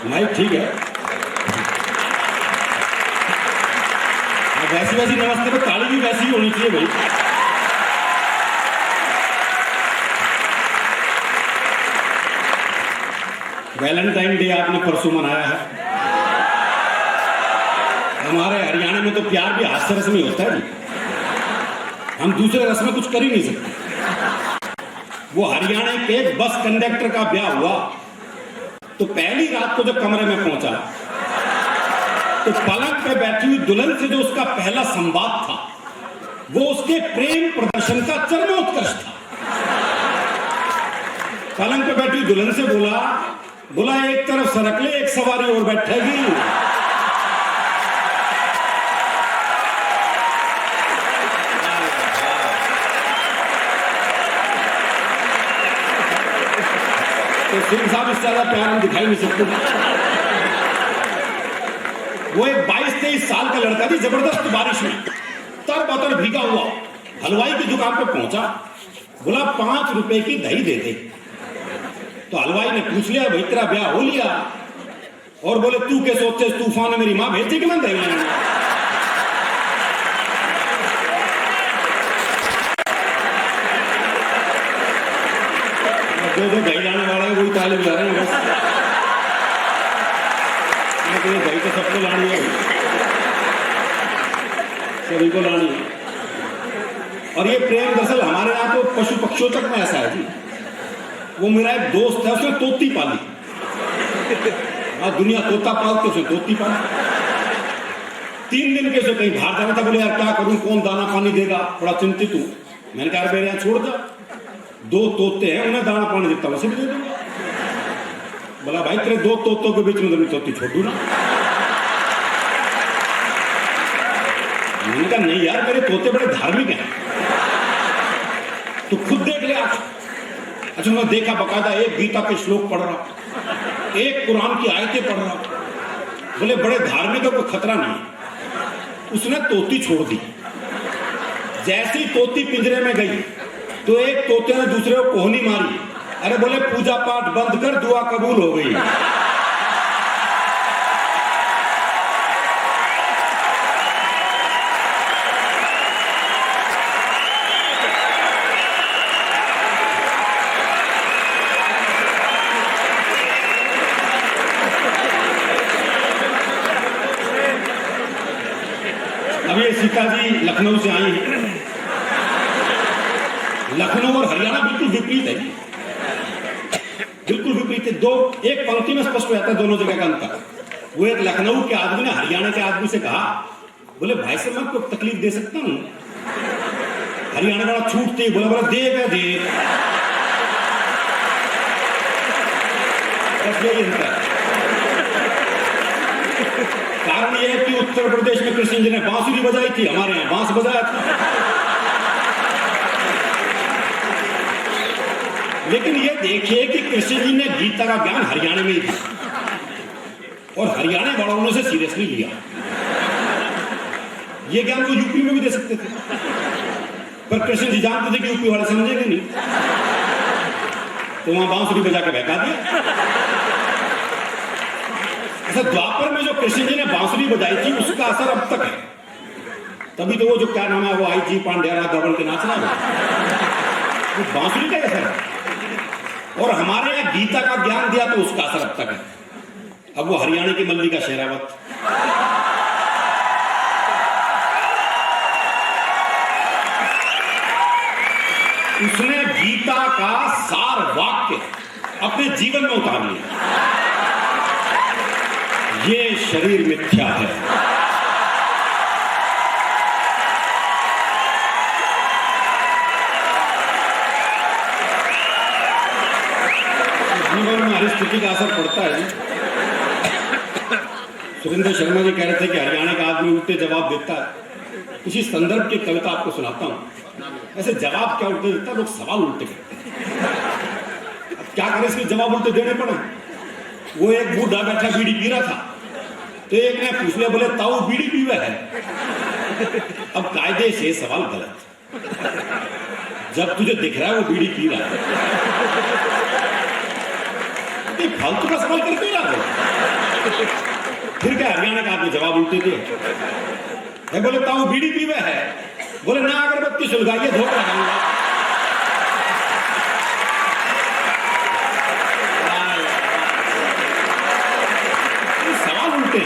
Mic ठीक है। वैसी वैसी नमस्ते पे ताली भी वैसी ही होनी चाहिए भाई। वैलेंटाइन डे आपने परसों मनाया है। हमारे हरियाणा में तो प्यार भी हास्य रस में होता है जी। हम दूसरे रस में कुछ कर ही नहीं सकते। वो हरियाणा के एक बस कंडक्टर का ब्याह हुआ तो पहली रात को जब कमरे में पहुंचा तो पलंग पे बैठी हुई दुल्हन से जो उसका पहला संवाद था वो उसके प्रेम प्रदर्शन का चरमोत्कर्ष था। पलंग पे बैठी दुल्हन से बोला एक तरफ सरक ले, एक सवारी और बैठेगी। तो सिंह साहब इससे ज्यादा प्यार हम दिखाई नहीं सकते। वो एक 22-23 साल का लड़का थी, जबरदस्त बारिश में तर-बतर भीगा हुआ हलवाई की दुकान पर पहुंचा। बोला 5 रुपए की दही दे दे। तो हलवाई ने पूछ लिया भाई तेरा ब्याह हो लिया? और बोले तू क्या सोचते तूफान में मेरी मां भेजी कि मैं दही लाऊंगा? जो दही लाने वाला है वही ताली बजा रहे हैं बस। तो ये दही तो सबको लानी है, सभी को लानी है। और ये प्रेम दरअसल हमारे यहाँ तो पशु पक्षियों तक में ऐसा है जी। वो मेरा एक दोस्त है, उसने तोती पाली। हाँ, दुनिया तोता पालती, उसने तोती पाली। 3 दिन के से कहीं बाहर जाना था। बोले यार क्या करूं, कौन दाना पानी देगा? बड़ा चिंतित हूं। मैंने कहा मेरे यहाँ छोड़ दो, 2 तोते हैं, उन्हें दाना पानी देता वैसे भी दे दूंगा। बोला भाई तेरे 2 तोतों के बीच में तो तोती छोड़ दूं ना। मैंने कहा नहीं यार, मेरे तोते बड़े धार्मिक हैं, तो खुद देख ले आप। अच्छा, उन्होंने देखा, बकायदा एक गीता के श्लोक पढ़ रहा, एक कुरान की आयतें पढ़ रहा। बोले बड़े धार्मिक है, कोई खतरा नहीं। उसने तोती छोड़ दी। जैसी तोती पिंजरे में गई तो एक तोते ने दूसरे को कोहनी मारी। अरे बोले पूजा पाठ बंद कर, दुआ कबूल हो गई। अब ये सीता जी लखनऊ से आई है। लखनऊ और हरियाणा बिल्कुल विपरीत है, बिल्कुल विपरीत है। दो एक पंक्ति में स्पष्ट हो जाता है दोनों जगह का अंतर। वो एक लखनऊ के आदमी ने हरियाणा के आदमी से कहा, बोले भाई से मैं आपको तकलीफ दे सकता हूं? हरियाणा वाला छूटते बोला बोला दे क्या दे। यही अंतर। कारण यह है कि उत्तर प्रदेश में कृष्ण जी ने बांसुरी बजाई थी, हमारे यहाँ बांस बजाया था। लेकिन ये देखिए कि कृष्ण जी ने गीता का ज्ञान हरियाणा में ही दिया और हरियाणा वालों ने उसे सीरियसली लिया। ये ज्ञान वो यूपी में भी दे सकते थे, पर कृष्ण जी जानते थे कि यूपी वाले समझेंगे नहीं, तो वहां बांसुरी बजा के बहका दिया। ऐसा द्वापर में जो कृष्ण जी ने बांसुरी बजाई थी उसका असर अब तक है। तभी तो वो जो क्या नाम है वो IG पांड्या गबन के नाच रहा है, वो बांसुरी का असर है। और हमारे यहाँ गीता का ज्ञान दिया तो उसका असर अब तक है। अब वो हरियाणा की मल्लिका शेरावत, उसने गीता का सार वाक्य अपने जीवन में उतार लिया। ये शरीर मिथ्या है। जीवन में हर स्थिति का असर पड़ता है। सुरेंद्र शर्मा जी कह रहे थे कि हरियाणा का आदमी उल्टे जवाब देता है। किसी संदर्भ की कविता आपको सुनाता हूं। ऐसे जवाब क्या उल्टे देता है, लोग सवाल उल्टे करते हैं। अब क्या करें, इसके जवाब उल्टे देने पड़े। वो एक बूढ़ा बैठा बीड़ी पी रहा था, तो एक ने पूछ लिया, बोले ताऊ बीड़ी पीवे है? अब कायदे से सवाल गलत। जब तुझे दिख रहा है वो बीड़ी पी रहा है, फालतू का सवाल करते रहा। फिर क्या हरियाणा का आदमी जवाब उल्टे थे। मैं बोले ताऊ बीड़ी पीवे है? बोले ना अगरबत्ती सुलगाइए धूप लगाऊंगा। सवाल उल्टे।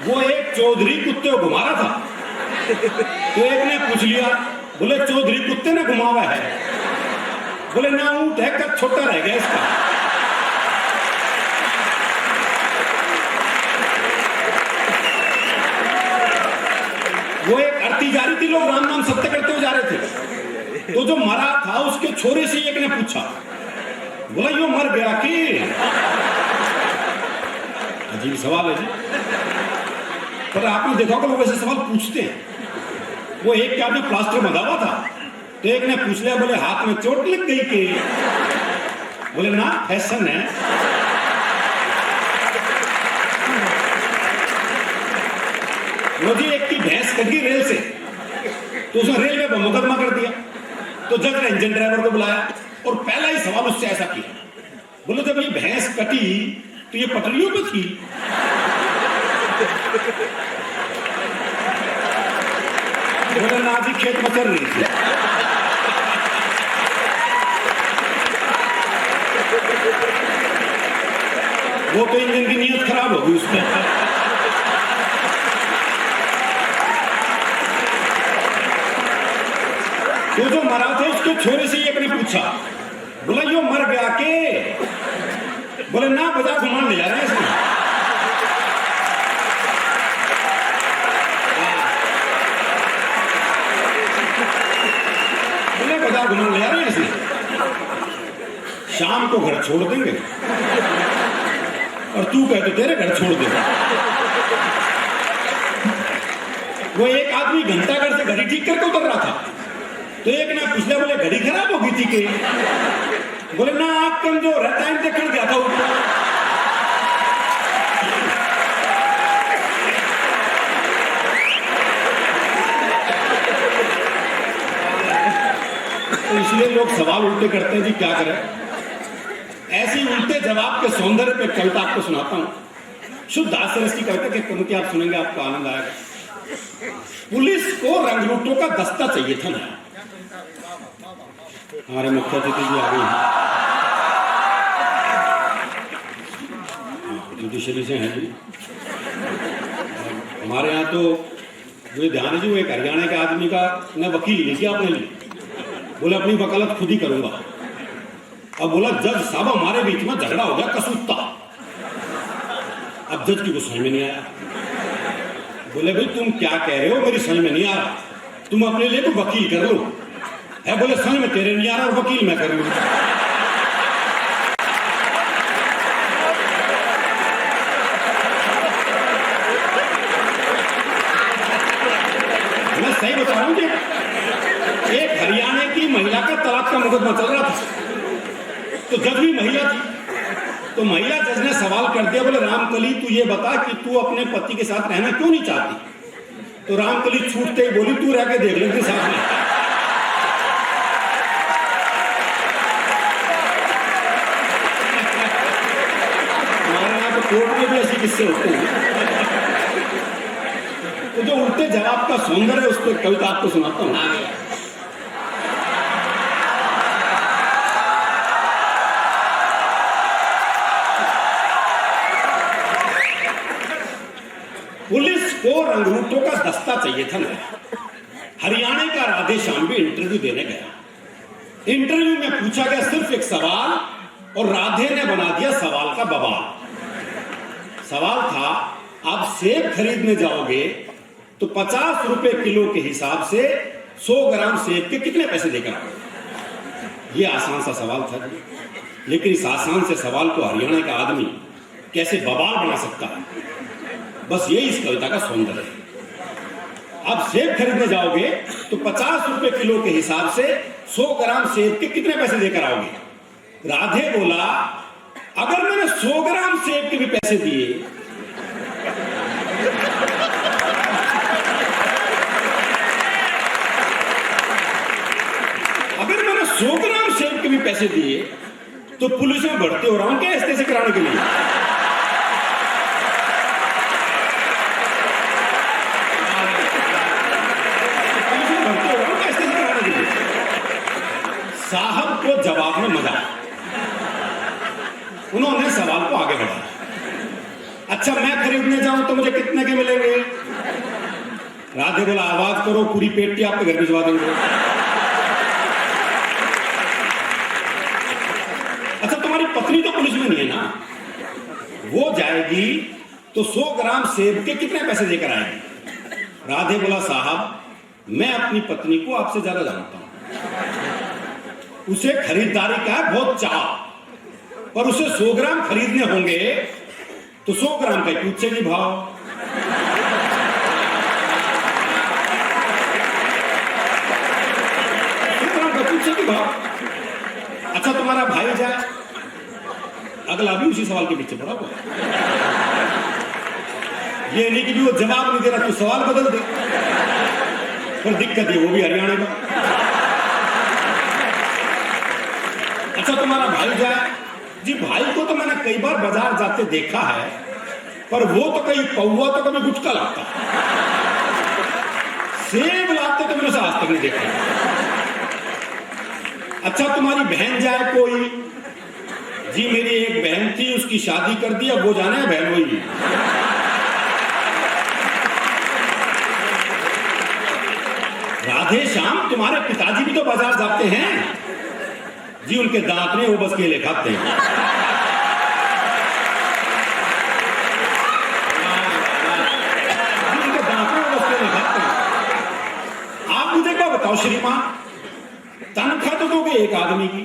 वो एक चौधरी कुत्ते को घुमा रहा था, तो एक ने पूछ लिया, बोले चौधरी कुत्ते ने घुमावा है? बोले ना ऊंट है, कद छोटा रह गया इसका। वो एक आरती जा रही थी, लोग राम नाम सत्य करते हुए जा रहे थे, तो जो मरा था उसके छोरे से एक ने पूछा, बोला यो मर गया कि? अजीब सवाल है जी, पर आपने देखा होगा लोग ऐसे सवाल पूछते हैं। वो एक के आदमी प्लास्टर बंधा हुआ था, तो एक ने पूछ लिया, बोले हाथ में चोट लग गई कि? बोले ना फैशन है। वो जी एक की भैंस कट गई रेल से, तो उसने रेलवे पर मुकदमा कर दिया। तो जज ने इंजन ड्राइवर को बुलाया और पहला ही सवाल उससे ऐसा किया, बोले जब ये भैंस कटी तो ये पटरियों पे थी? बोले ना जी खेत में चल रही थी। वो तो इंजन की नीयत खराब होगी उसमें। तो जो मरा था उसके छोरे से एक ने पूछा, बोला यो मर गया के? बोले ना बाजार घुमान ले जा रहे हैं इसमें। बोले बाजार घुमान ले जा रहे हैं इसमें, शाम को घर छोड़ देंगे और तू कह तो तेरे घर छोड़ देगा। वो एक आदमी घंटा घर से घड़ी ठीक करके उतर रहा था, तो एक ने पूछ लिया, बोले घड़ी खराब हो गई थी के? बोले ना आप कमजोर है, टाइम देखने गया था ऊपर। तो इसलिए लोग सवाल उल्टे करते हैं जी, क्या करें। ऐसी उल्टे जवाब के सौंदर्य पे कविता आपको सुनाता हूं। शुद्ध हास्यरस की कविता, कि कविता आप सुनेंगे आपको आनंद आएगा। पुलिस को रंगरूटों का दस्ता चाहिए था ना। हमारे मुख्य अतिथि जी आ गए हैं, जुडिशरी से हैं जी। हमारे यहाँ तो मुझे ध्यान है जी, वो एक हरियाणा के आदमी का ने वकील नहीं किया अपने लिए, बोले अपनी वकालत खुद ही करूंगा। अब बोला जज साहब हमारे बीच में झगड़ा हो गया कसूता। अब जज की कुछ समझ में नहीं आया, बोले भाई तुम क्या कह रहे हो, मेरी समझ में नहीं आ रहा, तुम अपने लिए तो वकील कर लो है। बोले समझ में तेरे नहीं आ रहा और वकील मैं कर लूं। मैं सही बता रहा हूं कि एक हरियाणा की महिला का तलाक का मुकदमा चल रहा था, तो जज भी महिला थी, तो महिला जज ने सवाल कर दिया, बोले रामकली तू ये बता कि तू अपने पति के साथ रहना क्यों नहीं चाहती? तो रामकली छूटते ही बोली, तू रह के देख ले साथ में। कोर्ट में भी ऐसी किस्से होते हैं। तो जो उल्टे जवाब का सौंदर्य है, उस पर कविता आपको सुनाता हूं। पुलिस को रंगरूटों का दस्ता चाहिए था ना। हरियाणा का राधे श्याम भी इंटरव्यू देने गया। इंटरव्यू में पूछा गया सिर्फ एक सवाल, और राधे ने बना दिया सवाल का बवाल। सवाल था, आप सेब खरीदने जाओगे तो 50 रुपए किलो के हिसाब से 100 ग्राम सेब के कितने पैसे देकर आओगे? यह आसान सा सवाल था, लेकिन इस आसान से सवाल को हरियाणा का आदमी कैसे बवाल बना सकता है, बस यही इस कविता का सौंदर्य है। आप सेब खरीदने जाओगे तो 50 रुपए किलो के हिसाब से 100 ग्राम सेब के कितने पैसे देकर आओगे? राधे बोला, अगर मैंने 100 ग्राम सेब के भी पैसे दिए अगर मैंने 100 ग्राम सेब के भी पैसे दिए तो पुलिस में भर्ती हो रहा हूं क्या इस तरह से कराने के लिए? उन्होंने सवाल को आगे बढ़ाया, अच्छा मैं खरीदने जाऊं तो मुझे कितने के मिलेंगे? राधे बोला आवाज करो, पूरी पेटी आपके घर भिजवा देंगे। अच्छा तुम्हारी पत्नी तो पुलिस में नहीं है ना, वो जाएगी तो 100 ग्राम सेब के कितने पैसे देकर आएगी? राधे बोला साहब मैं अपनी पत्नी को आपसे ज्यादा जानता हूं, उसे खरीदारी का है बहुत चाह, पर उसे 100 ग्राम खरीदने होंगे तो 100 ग्राम का पूछेगी भाव। 100 ग्राम का पूछेगी भाव। अच्छा तुम्हारा भाई जाए, अगला भी उसी सवाल के पीछे पड़ा हुआ, ये नहीं कि भी वो जवाब नहीं दे रहा तो सवाल बदल दे, पर दिक्कत है वो भी हरियाणा का। अच्छा तुम्हारा भाई जाए, जी भाई को तो मैंने कई बार बाजार जाते देखा है, पर वो तो कहीं पौवा तो कभी गुटका लाता, सेब लाते तो मैंने उसे आज तक नहीं देखा। अच्छा तुम्हारी बहन जाए कोई, जी मेरी एक बहन थी उसकी शादी कर दी, अब वो जाने है बहन वही। राधे श्याम तुम्हारे पिताजी भी तो बाजार जाते हैं, जी उनके दांत नहीं वो बस केले खाते हैं। उनके दांत नहीं वो बस केले खाते हैं। आप मुझे क्या बताओ श्रीमान, तनख्वाह तो दोगे एक आदमी की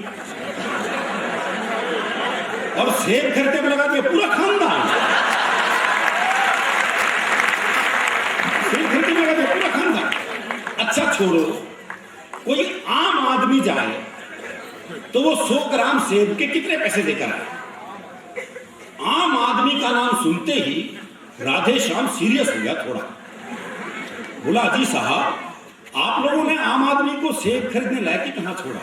और सेब खरीदने में लगा दिया पूरा खानदान, सेब खरीदने में लगा दिया पूरा खानदान। अच्छा छोड़ो, कोई आम आदमी जाए तो वो 100 ग्राम सेब के कितने पैसे देकर आए? आम आदमी का नाम सुनते ही राधे श्याम सीरियस हो गया थोड़ा, बोला जी साहब आप लोगों ने आम आदमी को सेब खरीदने लायक ही कहां छोड़ा?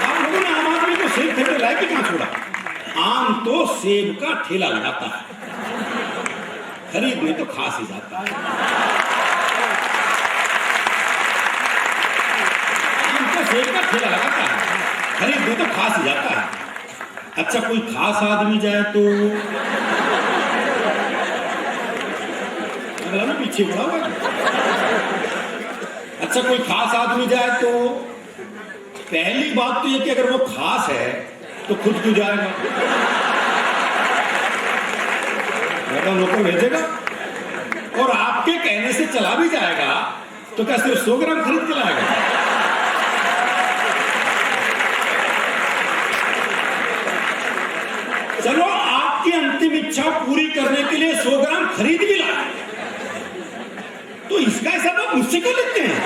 आप लोगों ने आम आदमी को सेब खरीदने लायक ही कहां छोड़ा? आम तो सेब का ठेला लगाता है, खरीदने तो खास ही जाता है। आम तो सेब का ठेला लगाता है, खरीदने तो खास ही जाता है। अच्छा कोई खास आदमी जाए तो अगला में पीछे पड़ा हुआ। अच्छा कोई खास आदमी जाए तो पहली बात तो ये कि अगर वो खास है तो खुद क्यों जाएगा? नौकर भेजेगा, और आपके कहने से चला भी जाएगा तो क्या सिर्फ 100 ग्राम खरीद के लाएगा? चलो आपकी अंतिम इच्छा पूरी करने के लिए 100 ग्राम खरीद भी लाए, तो इसका हिसाब आप मुझसे क्यों लेते हैं?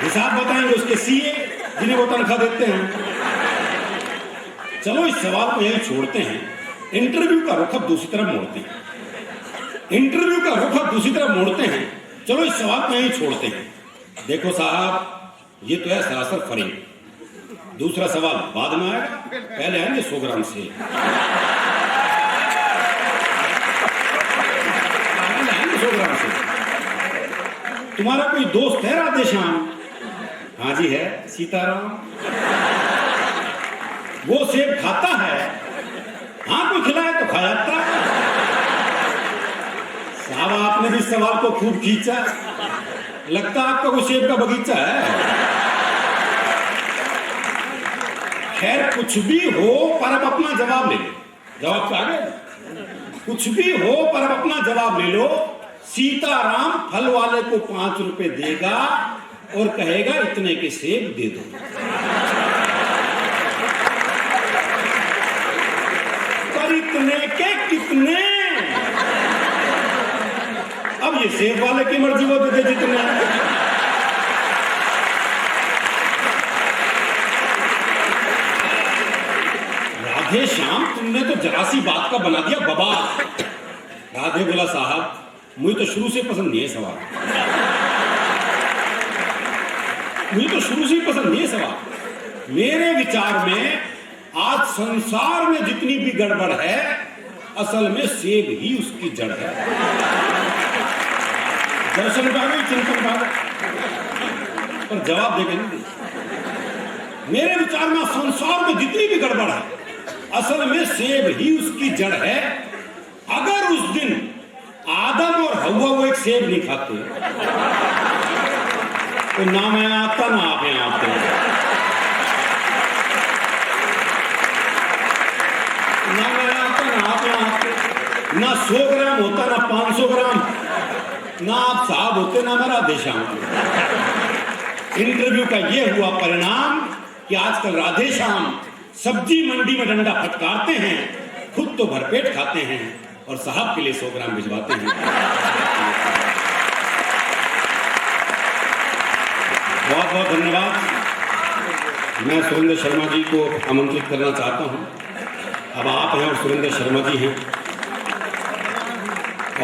हिसाब बताएंगे उसके सीए जिन्हें वो तनख्वाह देते हैं। चलो इस सवाल को यही छोड़ते हैं, इंटरव्यू का रुख अब दूसरी तरफ मोड़ते हैं, इंटरव्यू का रुख अब दूसरी तरफ मोड़ते हैं। चलो इस सवाल को यही छोड़ते हैं। देखो साहब ये तो है सरासर फरेब, दूसरा सवाल बाद में आएगा, पहले आएंगे 100 ग्राम से। आएंगे 100 ग्राम से। तुम्हारा कोई दोस्त है राधे श्याम? हाँ जी है, सीताराम। वो सेब खाता है? हाँ कोई खिलाए तो खा जाता है। साहब आपने भी सवाल को खूब खींचा, लगता आपका कोई सेब का बगीचा है। खैर कुछ भी हो पर अब अपना जवाब ले लो। जवाब तो आ गया। कुछ भी हो पर अब अपना जवाब ले लो। सीताराम फल वाले को 5 रुपए देगा और कहेगा इतने के सेब दे दो। पर इतने के कितने? अब ये सेब वाले की मर्जी, वो दे दे जितने। राधे श्याम तुमने तो जरा सी बात का बना दिया बवाल। राधे बोला साहब मुझे तो शुरू से पसंद नहीं है सवाल, मुझे तो शुरू से ही पसंद नहीं है सवाल। मेरे विचार में आज संसार में जितनी भी गड़बड़ है असल में सेब ही उसकी जड़ है। दर्शन का चिंतन का पर जवाब देके नहीं दी। मेरे विचार में संसार में जितनी भी गड़बड़ है, असल में सेब ही उसकी जड़ है। अगर उस दिन आदम और हव्वा वो एक सेब नहीं खाते तो ना मैं आता ना आप यहाँ आते। ना मैं आता ना आप यहाँ आते। ना 100 ग्राम होता ना 500 ग्राम, ना आप साहब होते ना मेरा देशाम। इंटरव्यू का ये हुआ परिणाम कि आजकल राधे श्याम सब्जी मंडी में डंडा फटकारते हैं, खुद तो भरपेट खाते हैं और साहब के लिए 100 ग्राम भिजवाते हैं। बहुत बहुत धन्यवाद। मैं सुरेंद्र शर्मा जी को आमंत्रित करना चाहता हूं। अब आप हैं और सुरेंद्र शर्मा जी हैं।